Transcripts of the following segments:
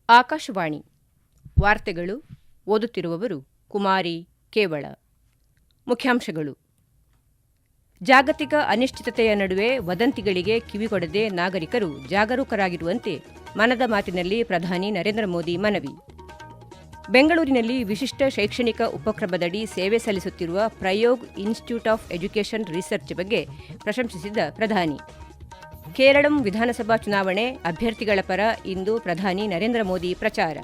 ಆಕಾಶವಾಣಿ ವಾರ್ತೆಗಳು ಓದುತ್ತಿರುವವರು ಕುಮಾರಿ ಕೇವಳ. ಮುಖ್ಯಾಂಶಗಳು. ಜಾಗತಿಕ ಅನಿಶ್ಚಿತತೆಯ ನಡುವೆ ವದಂತಿಗಳಿಗೆ ಕಿವಿಗೊಡದೆ ನಾಗರಿಕರು ಜಾಗರೂಕರಾಗಿರುವಂತೆ ಮನದ ಮಾತಿನಲ್ಲಿ ಪ್ರಧಾನಿ ನರೇಂದ್ರ ಮೋದಿ ಮನವಿ. ಬೆಂಗಳೂರಿನಲ್ಲಿ ವಿಶಿಷ್ಟ ಶೈಕ್ಷಣಿಕ ಉಪಕ್ರಮದಡಿ ಸೇವೆ ಸಲ್ಲಿಸುತ್ತಿರುವ ಪ್ರಯೋಗ್ ಇನ್ಸ್ಟಿಟ್ಯೂಟ್ ಆಫ್ ಎಜುಕೇಷನ್ ರಿಸರ್ಚ್ ಬಗ್ಗೆ ಪ್ರಶಂಸಿಸಿದ ಪ್ರಧಾನಿ. ಕೇರಳಂ ವಿಧಾನಸಭಾ ಚುನಾವಣೆ ಅಭ್ಯರ್ಥಿಗಳ ಪರ ಇಂದು ಪ್ರಧಾನಿ ನರೇಂದ್ರ ಮೋದಿ ಪ್ರಚಾರ.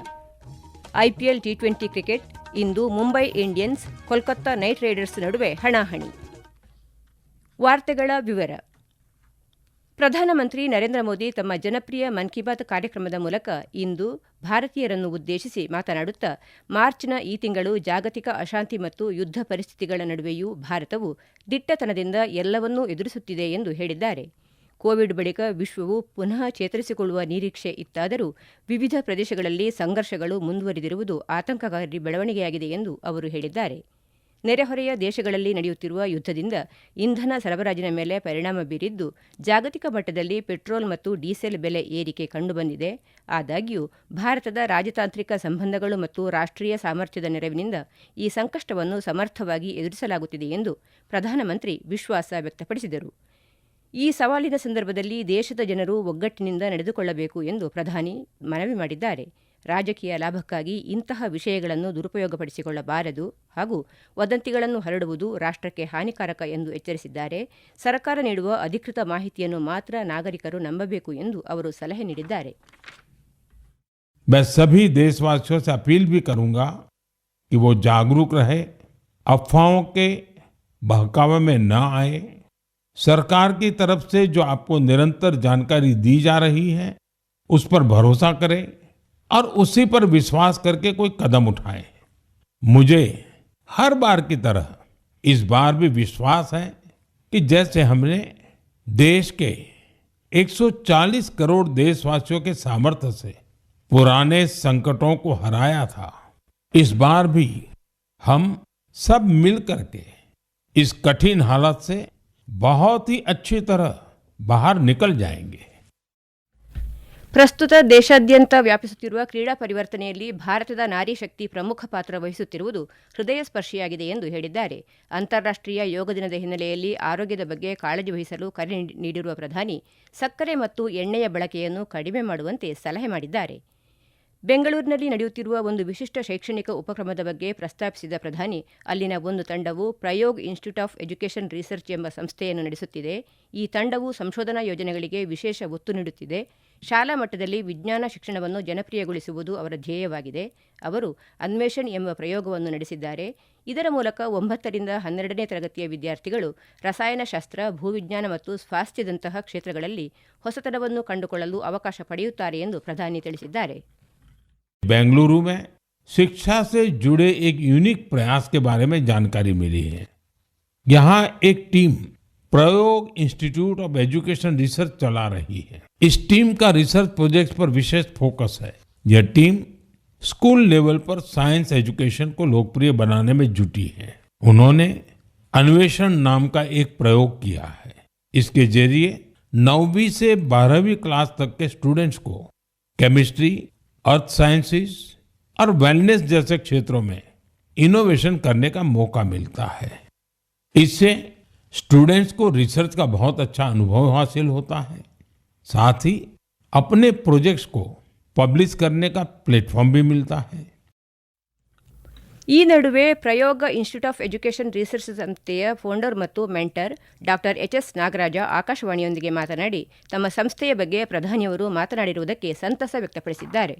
ಐಪಿಎಲ್ ಟಿ20 ಕ್ರಿಕೆಟ್ ಇಂದು Mumbai Indians Kolkata Knight Riders ನಡುವೆ ಹಣಾಹಣಿ. ವಾರ್ತೆಗಳ ವಿವರ. ಪ್ರಧಾನಮಂತ್ರಿ ನರೇಂದ್ರ ಮೋದಿ ತಮ್ಮ ಜನಪ್ರಿಯ ಮನ್ ಕಿ ಬಾತ್ ಕಾರ್ಯಕ್ರಮದ ಮೂಲಕ ಇಂದು ಭಾರತೀಯರನ್ನು ಉದ್ದೇಶಿಸಿ ಮಾತನಾಡುತ್ತಾ ಮಾರ್ಚ್ನ ಈ ತಿಂಗಳು ಜಾಗತಿಕ ಅಶಾಂತಿ ಮತ್ತು ಯುದ್ಧ ಪರಿಸ್ಥಿತಿಗಳ ನಡುವೆಯೂ ಭಾರತವು ದಿಟ್ಟತನದಿಂದ ಎಲ್ಲವನ್ನೂ ಎದುರಿಸುತ್ತಿದೆ ಎಂದು ಹೇಳಿದ್ದಾರೆ. ಕೋವಿಡ್ ಬಳಿಕ ವಿಶ್ವವು ಪುನಃ ಚೇತರಿಸಿಕೊಳ್ಳುವ ನಿರೀಕ್ಷೆ ಇತ್ತಾದರೂ ವಿವಿಧ ಪ್ರದೇಶಗಳಲ್ಲಿ ಸಂಘರ್ಷಗಳು ಮುಂದುವರಿದಿರುವುದು ಆತಂಕಕಾರಿ ಬೆಳವಣಿಗೆಯಾಗಿದೆ ಎಂದು ಅವರು ಹೇಳಿದ್ದಾರೆ. ನೆರೆಹೊರೆಯ ದೇಶಗಳಲ್ಲಿ ನಡೆಯುತ್ತಿರುವ ಯುದ್ಧದಿಂದ ಇಂಧನ ಸರಬರಾಜಿನ ಮೇಲೆ ಪರಿಣಾಮ ಬೀರಿದ್ದು ಜಾಗತಿಕ ಮಟ್ಟದಲ್ಲಿ ಪೆಟ್ರೋಲ್ ಮತ್ತು ಡೀಸೆಲ್ ಬೆಲೆ ಏರಿಕೆ ಕಂಡುಬಂದಿದೆ. ಆದಾಗ್ಯೂ ಭಾರತದ ರಾಜತಾಂತ್ರಿಕ ಸಂಬಂಧಗಳು ಮತ್ತು ರಾಷ್ಟ್ರೀಯ ಸಾಮರ್ಥ್ಯದ ನೆರವಿನಿಂದ ಈ ಸಂಕಷ್ಟವನ್ನು ಸಮರ್ಥವಾಗಿ ಎದುರಿಸಲಾಗುತ್ತಿದೆ ಎಂದು ಪ್ರಧಾನಮಂತ್ರಿ ವಿಶ್ವಾಸ ವ್ಯಕ್ತಪಡಿಸಿದರು. ಈ ಸವಾಲಿನ ಸಂದರ್ಭದಲ್ಲಿ ದೇಶದ ಜನರು ಒಗ್ಗಟ್ಟಿನಿಂದ ನಡೆದುಕೊಳ್ಳಬೇಕು ಎಂದು ಪ್ರಧಾನಿ ಮನವಿ ಮಾಡಿದ್ದಾರೆ. ರಾಜಕೀಯ ಲಾಭಕ್ಕಾಗಿ ಇಂತಹ ವಿಷಯಗಳನ್ನು ದುರುಪಯೋಗಪಡಿಸಿಕೊಳ್ಳಬಾರದು ಹಾಗೂ ವದಂತಿಗಳನ್ನು ಹರಡುವುದು ರಾಷ್ಟ್ರಕ್ಕೆ ಹಾನಿಕಾರಕ ಎಂದು ಎಚ್ಚರಿಸಿದ್ದಾರೆ. ಸರ್ಕಾರ ನೀಡುವ ಅಧಿಕೃತ ಮಾಹಿತಿಯನ್ನು ಮಾತ್ರ ನಾಗರಿಕರು ನಂಬಬೇಕು ಎಂದು ಅವರು ಸಲಹೆ ನೀಡಿದ್ದಾರೆ. मैं सभी देशवासियों से अपील भी करूंगा कि वो जागरूक रहे, अफवाहों के बहकावे में न आए. सरकार की तरफ से जो आपको निरंतर जानकारी दी जा रही है उस पर भरोसा करें और उसी पर विश्वास करके कोई कदम उठाएं. मुझे हर बार की तरह इस बार भी विश्वास है कि जैसे हमने देश के 140 करोड़ देशवासियों के सामर्थ्य से पुराने संकटों को हराया था, इस बार भी हम सब मिलकर के इस कठिन हालत से बहुत ही अच्छी तरह बाहर निकल जाएंगे. ಪ್ರಸ್ತುತ ದೇಶಾದ್ಯಂತ ವ್ಯಾಪಿಸುತ್ತಿರುವ ಕ್ರೀಡಾ ಪರಿವರ್ತನೆಯಲ್ಲಿ ಭಾರತದ ನಾರಿ ಶಕ್ತಿ ಪ್ರಮುಖ ಪಾತ್ರ ವಹಿಸುತ್ತಿರುವುದು ಹೃದಯ ಸ್ಪರ್ಶಿಯಾಗಿದೆ ಎಂದು ಹೇಳಿದ್ದಾರೆ. ಅಂತಾರಾಷ್ಟ್ರೀಯ ಯೋಗ ದಿನದ ಹಿನ್ನೆಲೆಯಲ್ಲಿ ಆರೋಗ್ಯದ ಬಗ್ಗೆ ಕಾಳಜಿ ವಹಿಸಲು ಕರೆ ನೀಡಿರುವ ಪ್ರಧಾನಿ ಸಕ್ಕರೆ ಮತ್ತು ಎಣ್ಣೆಯ ಬಳಕೆಯನ್ನು ಕಡಿಮೆ ಮಾಡುವಂತೆ ಸಲಹೆ ಮಾಡಿದ್ದಾರೆ. ಬೆಂಗಳೂರಿನಲ್ಲಿ ನಡೆಯುತ್ತಿರುವ ಒಂದು ವಿಶಿಷ್ಟ ಶೈಕ್ಷಣಿಕ ಉಪಕ್ರಮದ ಬಗ್ಗೆ ಪ್ರಸ್ತಾಪಿಸಿದ ಪ್ರಧಾನಿ ಅಲ್ಲಿನ ಒಂದು ತಂಡವು ಪ್ರಯೋಗ್ ಇನ್ಸ್ಟಿಟ್ಯೂಟ್ ಆಫ್ ಎಜುಕೇಷನ್ ರಿಸರ್ಚ್ ಎಂಬ ಸಂಸ್ಥೆಯನ್ನು ನಡೆಸುತ್ತಿದೆ. ಈ ತಂಡವು ಸಂಶೋಧನಾ ಯೋಜನೆಗಳಿಗೆ ವಿಶೇಷ ಒತ್ತು ನೀಡುತ್ತಿದೆ. ಶಾಲಾ ಮಟ್ಟದಲ್ಲಿ ವಿಜ್ಞಾನ ಶಿಕ್ಷಣವನ್ನು ಜನಪ್ರಿಯಗೊಳಿಸುವುದು ಅವರ ಧ್ಯೇಯವಾಗಿದೆ. ಅವರು ಅನ್ವೇಷಣ್ ಎಂಬ ಪ್ರಯೋಗವನ್ನು ನಡೆಸಿದ್ದಾರೆ. ಇದರ ಮೂಲಕ 9ರಿಂದ 12ನೇ ತರಗತಿಯ ವಿದ್ಯಾರ್ಥಿಗಳು ರಸಾಯನಶಾಸ್ತ್ರ, ಭೂವಿಜ್ಞಾನ ಮತ್ತು ಸ್ವಾಸ್ಥ್ಯದಂತಹ ಕ್ಷೇತ್ರಗಳಲ್ಲಿ ಹೊಸತನವನ್ನು ಕಂಡುಕೊಳ್ಳಲು ಅವಕಾಶ ಪಡೆಯುತ್ತಾರೆ ಎಂದು ಪ್ರಧಾನಿ ತಿಳಿಸಿದ್ದಾರೆ. बेंगलुरु में शिक्षा से जुड़े एक यूनिक प्रयास के बारे में जानकारी मिली है. यहाँ एक टीम प्रयोग इंस्टीट्यूट ऑफ एजुकेशन रिसर्च चला रही है. इस टीम का रिसर्च प्रोजेक्ट पर विशेष फोकस है. यह टीम स्कूल लेवल पर साइंस एजुकेशन को लोकप्रिय बनाने में जुटी है. उन्होंने अन्वेषण नाम का एक प्रयोग किया है. इसके जरिए 9वीं से 12वीं क्लास तक के स्टूडेंट्स को केमिस्ट्री, अर्थ साइंसेस और वेलनेस जैसे क्षेत्रों में इनोवेशन करने का मौका मिलता है. इससे स्टूडेंट्स को रिसर्च का बहुत अच्छा अनुभव हासिल होता है. साथ ही अपने प्रोजेक्ट्स को पब्लिश करने का प्लेटफॉर्म भी मिलता है. ಈ ನಡುವೆ ಪ್ರಯೋಗ ಇನ್ಸ್ಟಿಟ್ಯೂಟ್ ಆಫ್ ಎಜುಕೇಷನ್ ರಿಸರ್ಚ್ ಸಂಸ್ಥೆಯ ಫೌಂಡರ್ ಮತ್ತು ಮೆಂಟರ್ ಡಾಕ್ಟರ್ ಎಚ್.ಎಸ್. ನಾಗರಾಜ ಆಕಾಶವಾಣಿಯೊಂದಿಗೆ ಮಾತನಾಡಿ ತಮ್ಮ ಸಂಸ್ಥೆಯ ಬಗ್ಗೆ ಪ್ರಧಾನಿಯವರು ಮಾತನಾಡಿರುವುದಕ್ಕೆ ಸಂತಸ ವ್ಯಕ್ತಪಡಿಸಿದ್ದಾರೆ.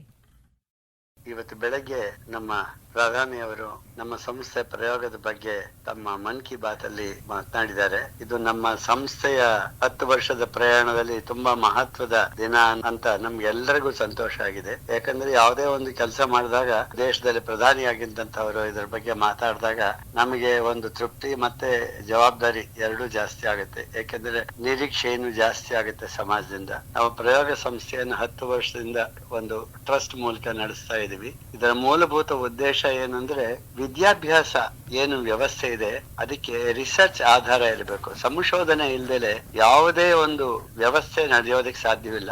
ಇವತ್ತು ಬೆಳಗ್ಗೆ ನಮ್ಮ ಪ್ರಧಾನಿಯವರು ನಮ್ಮ ಸಂಸ್ಥೆ ಪ್ರಯೋಗದ ಬಗ್ಗೆ ತಮ್ಮ ಮನ್ ಕಿ ಬಾತ್ ಅಲ್ಲಿ ಮಾತನಾಡಿದ್ದಾರೆ. ಇದು ನಮ್ಮ ಸಂಸ್ಥೆಯ 10 ವರ್ಷದ ಪ್ರಯಾಣದಲ್ಲಿ ತುಂಬಾ ಮಹತ್ವದ ದಿನ ಅಂತ ನಮ್ಗೆಲ್ಲರಿಗೂ ಸಂತೋಷ ಆಗಿದೆ. ಯಾಕಂದ್ರೆ ಯಾವುದೇ ಒಂದು ಕೆಲಸ ಮಾಡಿದಾಗ ದೇಶದಲ್ಲಿ ಪ್ರಧಾನಿಯಾಗಿದ್ದಂತವರು ಇದರ ಬಗ್ಗೆ ಮಾತಾಡಿದಾಗ ನಮಗೆ ಒಂದು ತೃಪ್ತಿ ಮತ್ತೆ ಜವಾಬ್ದಾರಿ ಎರಡೂ ಜಾಸ್ತಿ ಆಗುತ್ತೆ. ಯಾಕಂದ್ರೆ ನಿರೀಕ್ಷೆಯನ್ನು ಜಾಸ್ತಿ ಆಗುತ್ತೆ ಸಮಾಜದಿಂದ. ನಾವು ಪ್ರಯೋಗ ಸಂಸ್ಥೆಯನ್ನು 10 ವರ್ಷದಿಂದ ಒಂದು ಟ್ರಸ್ಟ್ ಮೂಲಕ ನಡೆಸ್ತಾ ಇದೀವಿ. ಇದರ ಮೂಲಭೂತ ಉದ್ದೇಶ ಏನಂದ್ರೆ ವಿದ್ಯಾಭ್ಯಾಸ ಏನು ವ್ಯವಸ್ಥೆ ಇದೆ ಅದಕ್ಕೆ ರಿಸರ್ಚ್ ಆಧಾರ ಇರಬೇಕು. ಸಂಶೋಧನೆ ಇಲ್ದೇಲೆ ಯಾವುದೇ ಒಂದು ವ್ಯವಸ್ಥೆ ನಡೆಯೋದಕ್ಕೆ ಸಾಧ್ಯವಿಲ್ಲ.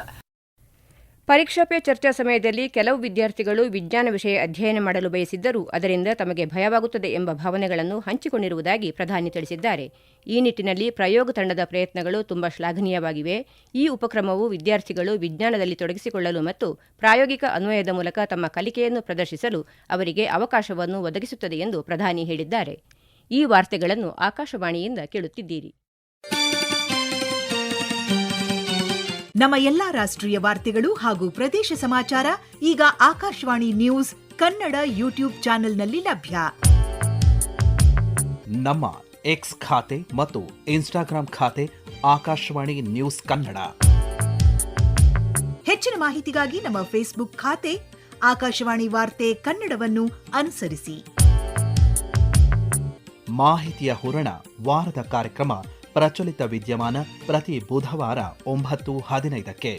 ಪರೀಕ್ಷಾ ಪೇ ಚರ್ಚಾ ಸಮಯದಲ್ಲಿ ಕೆಲವು ವಿದ್ಯಾರ್ಥಿಗಳು ವಿಜ್ಞಾನ ವಿಷಯ ಅಧ್ಯಯನ ಮಾಡಲು ಬಯಸಿದ್ದರೂ ಅದರಿಂದ ತಮಗೆ ಭಯವಾಗುತ್ತದೆ ಎಂಬ ಭಾವನೆಗಳನ್ನು ಹಂಚಿಕೊಂಡಿರುವುದಾಗಿ ಪ್ರಧಾನಿ ತಿಳಿಸಿದ್ದಾರೆ. ಈ ನಿಟ್ಟಿನಲ್ಲಿ ಪ್ರಯೋಗ ತಂಡದ ಪ್ರಯತ್ನಗಳು ತುಂಬಾ ಶ್ಲಾಘನೀಯವಾಗಿವೆ. ಈ ಉಪಕ್ರಮವು ವಿದ್ಯಾರ್ಥಿಗಳು ವಿಜ್ಞಾನದಲ್ಲಿ ತೊಡಗಿಸಿಕೊಳ್ಳಲು ಮತ್ತು ಪ್ರಾಯೋಗಿಕ ಅನ್ವಯದ ಮೂಲಕ ತಮ್ಮ ಕಲಿಕೆಯನ್ನು ಪ್ರದರ್ಶಿಸಲು ಅವರಿಗೆ ಅವಕಾಶವನ್ನು ಒದಗಿಸುತ್ತದೆ ಎಂದು ಪ್ರಧಾನಿ ಹೇಳಿದ್ದಾರೆ. ಈ ವಾರ್ತೆಗಳನ್ನು ಆಕಾಶವಾಣಿಯಿಂದ ಕೇಳುತ್ತಿದ್ದೀರಿ. ನಮ್ಮ ಎಲ್ಲಾ ರಾಷ್ಟ್ರೀಯ ವಾರ್ತೆಗಳು ಹಾಗೂ ಪ್ರದೇಶ ಸಮಾಚಾರ ಈಗ ಆಕಾಶವಾಣಿ ನ್ಯೂಸ್ ಕನ್ನಡ ಯೂಟ್ಯೂಬ್ ಚಾನೆಲ್ನಲ್ಲಿ ಲಭ್ಯ. ನಮ್ಮ ಎಕ್ಸ್ ಖಾತೆ ಮತ್ತು ಇನ್ಸ್ಟಾಗ್ರಾಂ ಖಾತೆ ಆಕಾಶವಾಣಿ ನ್ಯೂಸ್ ಕನ್ನಡ. ಹೆಚ್ಚಿನ ಮಾಹಿತಿಗಾಗಿ ನಮ್ಮ ಫೇಸ್ಬುಕ್ ಖಾತೆ ಆಕಾಶವಾಣಿ ವಾರ್ತೆ ಕನ್ನಡವನ್ನು ಅನುಸರಿಸಿ. ಮಾಹಿತಿಯ ಹೂರಣ ವಾರದ ಕಾರ್ಯಕ್ರಮ ಪ್ರಚಲಿತ ವಿದ್ಯಮಾನ ಪ್ರತಿ ಬುಧವಾರ 9:15ಕ್ಕೆ.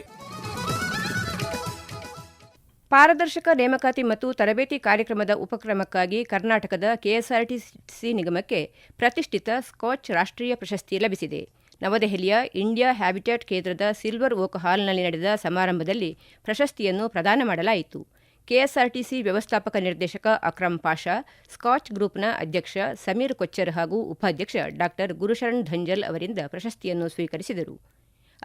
ಪಾರದರ್ಶಕ ನೇಮಕಾತಿ ಮತ್ತು ತರಬೇತಿ ಕಾರ್ಯಕ್ರಮದ ಉಪಕ್ರಮಕ್ಕಾಗಿ ಕರ್ನಾಟಕದ ಕೆಎಸ್ಆರ್ಟಿಸಿ ನಿಗಮಕ್ಕೆ ಪ್ರತಿಷ್ಠಿತ ಸ್ಕಾಚ್ ರಾಷ್ಟ್ರೀಯ ಪ್ರಶಸ್ತಿ ಲಭಿಸಿದೆ. ನವದೆಹಲಿಯ ಇಂಡಿಯಾ ಹ್ಯಾಬಿಟ್ಯಾಟ್ ಕೇಂದ್ರದ ಸಿಲ್ವರ್ ಓಕ್ ಹಾಲ್ನಲ್ಲಿ ನಡೆದ ಸಮಾರಂಭದಲ್ಲಿ ಪ್ರಶಸ್ತಿಯನ್ನು ಪ್ರದಾನ ಮಾಡಲಾಯಿತು. ಕೆಎಸ್ಆರ್ಟಿಸಿ ವ್ಯವಸ್ಥಾಪಕ ನಿರ್ದೇಶಕ ಅಕ್ರಮ್ ಪಾಷಾ, ಸ್ಕಾಚ್ ಗ್ರೂಪ್ನ ಅಧ್ಯಕ್ಷ ಸಮೀರ್ ಕೊಚ್ಚರ್ ಹಾಗೂ ಉಪಾಧ್ಯಕ್ಷ ಡಾ ಗುರುಶರಣ್ ಧಂಜಲ್ ಅವರಿಂದ ಪ್ರಶಸ್ತಿಯನ್ನು ಸ್ವೀಕರಿಸಿದರು.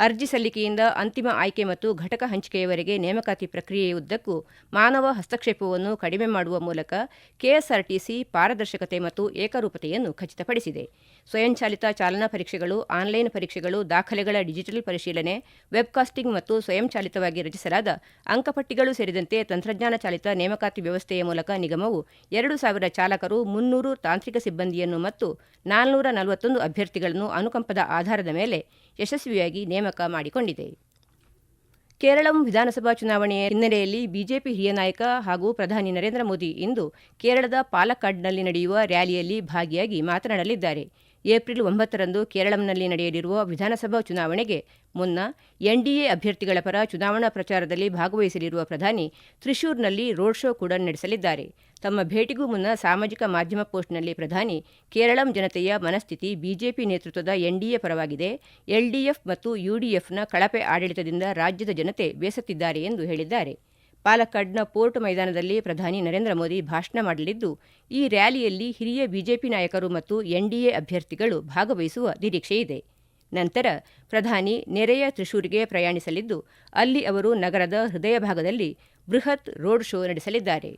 ಅರ್ಜಿ ಸಲ್ಲಿಕೆಯಿಂದ ಅಂತಿಮ ಆಯ್ಕೆ ಮತ್ತು ಘಟಕ ಹಂಚಿಕೆಯವರೆಗೆ ನೇಮಕಾತಿ ಪ್ರಕ್ರಿಯೆಯುದ್ದಕ್ಕೂ ಮಾನವ ಹಸ್ತಕ್ಷೇಪವನ್ನು ಕಡಿಮೆ ಮಾಡುವ ಮೂಲಕ ಕೆಎಸ್ಆರ್ಟಿಸಿ ಪಾರದರ್ಶಕತೆ ಮತ್ತು ಏಕರೂಪತೆಯನ್ನು ಖಚಿತಪಡಿಸಿದೆ. ಸ್ವಯಂಚಾಲಿತ ಚಾಲನಾ ಪರೀಕ್ಷೆಗಳು, ಆನ್ಲೈನ್ ಪರೀಕ್ಷೆಗಳು, ದಾಖಲೆಗಳ ಡಿಜಿಟಲ್ ಪರಿಶೀಲನೆ, ವೆಬ್ಕಾಸ್ಟಿಂಗ್ ಮತ್ತು ಸ್ವಯಂಚಾಲಿತವಾಗಿ ರಚಿಸಲಾದ ಅಂಕಪಟ್ಟಿಗಳು ಸೇರಿದಂತೆ ತಂತ್ರಜ್ಞಾನ ಚಾಲಿತ ನೇಮಕಾತಿ ವ್ಯವಸ್ಥೆಯ ಮೂಲಕ ನಿಗಮವು 2,000 ಚಾಲಕರು, 300 ತಾಂತ್ರಿಕ ಸಿಬ್ಬಂದಿಯನ್ನು ಮತ್ತು 441 ಅಭ್ಯರ್ಥಿಗಳನ್ನು ಅನುಕಂಪದ ಆಧಾರದ ಮೇಲೆ ಯಶಸ್ವಿಯಾಗಿ ನೇಮಕ ಮಾಡಿಕೊಂಡಿದೆ. ಕೇರಳಂ ವಿಧಾನಸಭಾ ಚುನಾವಣೆಯ ಹಿನ್ನೆಲೆಯಲ್ಲಿ ಬಿಜೆಪಿ ಹಿರಿಯ ನಾಯಕ ಹಾಗೂ ಪ್ರಧಾನಿ ನರೇಂದ್ರ ಮೋದಿ ಇಂದು ಕೇರಳದ ಪಾಲಕ್ಕಾಡ್ನಲ್ಲಿ ನಡೆಯುವ ರ್ಯಾಲಿಯಲ್ಲಿ ಭಾಗಿಯಾಗಿ ಮಾತನಾಡಲಿದ್ದಾರೆ. ಏಪ್ರಿಲ್ 9ರಂದು ಕೇರಳಂನಲ್ಲಿ ನಡೆಯಲಿರುವ ವಿಧಾನಸಭಾ ಚುನಾವಣೆಗೆ ಮುನ್ನ ಎನ್ಡಿಎ ಅಭ್ಯರ್ಥಿಗಳ ಪರ ಚುನಾವಣಾ ಪ್ರಚಾರದಲ್ಲಿ ಭಾಗವಹಿಸಲಿರುವ ಪ್ರಧಾನಿ ತ್ರಿಶೂರ್ನಲ್ಲಿ ರೋಡ್ ಶೋ ಕೂಡ ನಡೆಸಲಿದ್ದಾರೆ. ತಮ್ಮ ಭೇಟಿಗೂ ಮುನ್ನ ಸಾಮಾಜಿಕ ಮಾಧ್ಯಮ ಪೋಸ್ಟ್ನಲ್ಲಿ ಪ್ರಧಾನಿ ಕೇರಳಂ ಜನತೆಯ ಮನಸ್ಥಿತಿ ಬಿಜೆಪಿ ನೇತೃತ್ವದ ಎನ್ಡಿಎ ಪರವಾಗಿದೆ, ಎಲ್ಡಿಎಫ್ ಮತ್ತು ಯುಡಿಎಫ್ನ ಕಳಪೆ ಆಡಳಿತದಿಂದ ರಾಜ್ಯದ ಜನತೆ ಬೇಸತ್ತಿದ್ದಾರೆ ಎಂದು ಹೇಳಿದ್ದಾರೆ. ಪಾಲಕ್ಕಾಡ್ನ ಪೋರ್ಟ್ ಮೈದಾನದಲ್ಲಿ ಪ್ರಧಾನಿ ನರೇಂದ್ರ ಮೋದಿ ಭಾಷಣ ಮಾಡಲಿದ್ದು, ಈ ರ್ಯಾಲಿಯಲ್ಲಿ ಹಿರಿಯ ಬಿಜೆಪಿ ನಾಯಕರು ಮತ್ತು ಎನ್ಡಿಎ ಅಭ್ಯರ್ಥಿಗಳು ಭಾಗವಹಿಸುವ ನಿರೀಕ್ಷೆಯಿದೆ. ನಂತರ ಪ್ರಧಾನಿ ನೆರೆಯ ತ್ರಿಶೂರ್ಗೆ ಪ್ರಯಾಣಿಸಲಿದ್ದು, ಅಲ್ಲಿ ಅವರು ನಗರದ ಹೃದಯ ಭಾಗದಲ್ಲಿ ಬೃಹತ್ ರೋಡ್ ಶೋ ನಡೆಸಲಿದ್ದಾರೆ.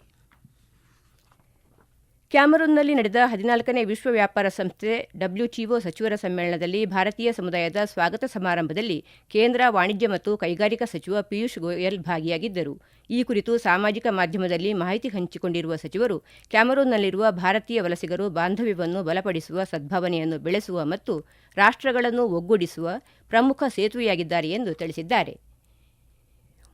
ಕ್ಯಾಮರೂನ್ನಲ್ಲಿ ನಡೆದ 14ನೇ ವಿಶ್ವ ವ್ಯಾಪಾರ ಸಂಸ್ಥೆ WTO ಸಚಿವರ ಸಮ್ಮೇಳನದಲ್ಲಿ ಭಾರತೀಯ ಸಮುದಾಯದ ಸ್ವಾಗತ ಸಮಾರಂಭದಲ್ಲಿ ಕೇಂದ್ರ ವಾಣಿಜ್ಯ ಮತ್ತು ಕೈಗಾರಿಕಾ ಸಚಿವ ಪಿಯೂಷ್ ಗೋಯಲ್ ಭಾಗಿಯಾಗಿದ್ದರು. ಈ ಕುರಿತು ಸಾಮಾಜಿಕ ಮಾಧ್ಯಮದಲ್ಲಿ ಮಾಹಿತಿ ಹಂಚಿಕೊಂಡಿರುವ ಸಚಿವರು, ಕ್ಯಾಮರೂನ್ನಲ್ಲಿರುವ ಭಾರತೀಯ ವಲಸಿಗರು ಬಾಂಧವ್ಯವನ್ನು ಬಲಪಡಿಸುವ, ಸದ್ಭಾವನೆಯನ್ನು ಬೆಳೆಸುವ ಮತ್ತು ರಾಷ್ಟ್ರಗಳನ್ನು ಒಗ್ಗೂಡಿಸುವ ಪ್ರಮುಖ ಸೇತುವೆಯಾಗಿದ್ದಾರೆ ಎಂದು ತಿಳಿಸಿದ್ದಾರೆ.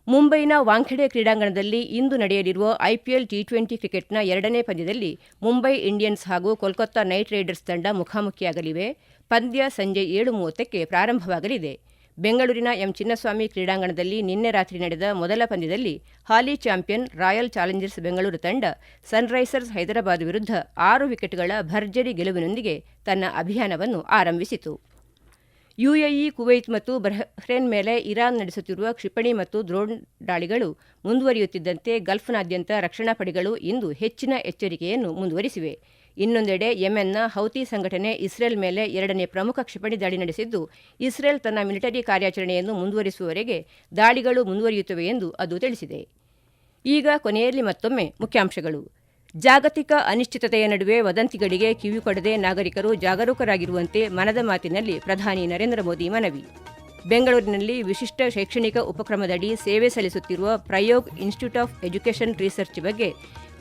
ಮುಂಬೈನ ವಾಂಖೆಡೆ ಕ್ರೀಡಾಂಗಣದಲ್ಲಿ ಇಂದು ನಡೆಯಲಿರುವ ಐಪಿಎಲ್ ಟಿ20 ಕ್ರಿಕೆಟ್ನ 2ನೇ ಪಂದ್ಯದಲ್ಲಿ ಮುಂಬೈ ಇಂಡಿಯನ್ಸ್ ಹಾಗೂ ಕೋಲ್ಕತ್ತಾ ನೈಟ್ ರೈಡರ್ಸ್ ತಂಡ ಮುಖಾಮುಖಿಯಾಗಲಿವೆ. ಪಂದ್ಯ ಸಂಜೆ 7:30ಕ್ಕೆ ಪ್ರಾರಂಭವಾಗಲಿದೆ. ಬೆಂಗಳೂರಿನ ಚಿನ್ನಸ್ವಾಮಿ ಕ್ರೀಡಾಂಗಣದಲ್ಲಿ ನಿನ್ನೆ ರಾತ್ರಿ ನಡೆದ ಮೊದಲ ಪಂದ್ಯದಲ್ಲಿ ಹಾಲಿ ಚಾಂಪಿಯನ್ ರಾಯಲ್ ಚಾಲೆಂಜರ್ಸ್ ಬೆಂಗಳೂರು ತಂಡ ಸನ್ರೈಸರ್ಸ್ ಹೈದರಾಬಾದ್ ವಿರುದ್ಧ 6 ವಿಕೆಟ್ಗಳ ಭರ್ಜರಿ ಗೆಲುವಿನೊಂದಿಗೆ ತನ್ನ ಅಭಿಯಾನವನ್ನು ಆರಂಭಿಸಿತು. ಯುಎಇ, ಕುವೈತ್ ಮತ್ತು ಬಹ್ರೇನ್ ಮೇಲೆ ಇರಾನ್ ನಡೆಸುತ್ತಿರುವ ಕ್ಷಿಪಣಿ ಮತ್ತು ಡ್ರೋನ್ ದಾಳಿಗಳು ಮುಂದುವರಿಯುತ್ತಿದ್ದಂತೆ ಗಲ್ಫ್ನಾದ್ಯಂತ ರಕ್ಷಣಾ ಪಡೆಗಳು ಇಂದು ಹೆಚ್ಚಿನ ಎಚ್ಚರಿಕೆಯನ್ನು ಮುಂದುವರಿಸಿವೆ. ಇನ್ನೊಂದೆಡೆ ಯೆಮೆನ್ನ ಹೌತಿ ಸಂಘಟನೆ ಇಸ್ರೇಲ್ ಮೇಲೆ 2ನೇ ಪ್ರಮುಖ ಕ್ಷಿಪಣಿ ದಾಳಿ ನಡೆಸಿದ್ದು, ಇಸ್ರೇಲ್ ತನ್ನ ಮಿಲಿಟರಿ ಕಾರ್ಯಾಚರಣೆಯನ್ನು ಮುಂದುವರಿಸುವವರೆಗೆ ದಾಳಿಗಳು ಮುಂದುವರಿಯುತ್ತವೆ ಎಂದು ಅದು ತಿಳಿಸಿದೆ. ಈಗ ಕೊನೆಯಲ್ಲಿ ಮತ್ತೊಮ್ಮೆ ಮುಖ್ಯಾಂಶಗಳು. ಜಾಗತಿಕ ಅನಿಶ್ಚಿತತೆಯ ನಡುವೆ ವದಂತಿಗಳಿಗೆ ಕಿವಿಕೊಡದೆ ನಾಗರಿಕರು ಜಾಗರೂಕರಾಗಿರುವಂತೆ ಮನದ ಮಾತಿನಲ್ಲಿ ಪ್ರಧಾನಿ ನರೇಂದ್ರ ಮೋದಿ ಮನವಿ. ಬೆಂಗಳೂರಿನಲ್ಲಿ ವಿಶಿಷ್ಟ ಶೈಕ್ಷಣಿಕ ಉಪಕ್ರಮದಡಿ ಸೇವೆ ಸಲ್ಲಿಸುತ್ತಿರುವ ಪ್ರಯೋಗ್ ಇನ್ಸ್ಟಿಟ್ಯೂಟ್ ಆಫ್ ಎಜುಕೇಷನ್ ರಿಸರ್ಚ್ ಬಗ್ಗೆ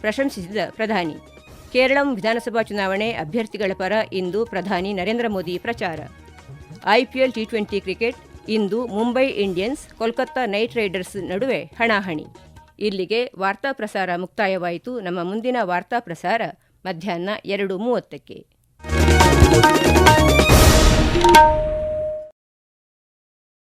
ಪ್ರಶಂಸಿಸಿದ ಪ್ರಧಾನಿ. ಕೇರಳಂ ವಿಧಾನಸಭಾ ಚುನಾವಣೆ ಅಭ್ಯರ್ಥಿಗಳ ಪರ ಇಂದು ಪ್ರಧಾನಿ ನರೇಂದ್ರ ಮೋದಿ ಪ್ರಚಾರ. ಐಪಿಎಲ್ ಟಿ20 ಕ್ರಿಕೆಟ್ ಇಂದು Mumbai Indians, Kolkata Knight Riders ನಡುವೆ ಹಣಾಹಣಿ. ಇಲ್ಲಿಗೆ ವಾರ್ತಾ ಪ್ರಸಾರ ಮುಕ್ತಾಯವಾಯಿತು. ನಮ್ಮ ಮುಂದಿನ ವಾರ್ತಾ ಪ್ರಸಾರ ಮಧ್ಯಾಹ್ನ 2:30ಕ್ಕೆ.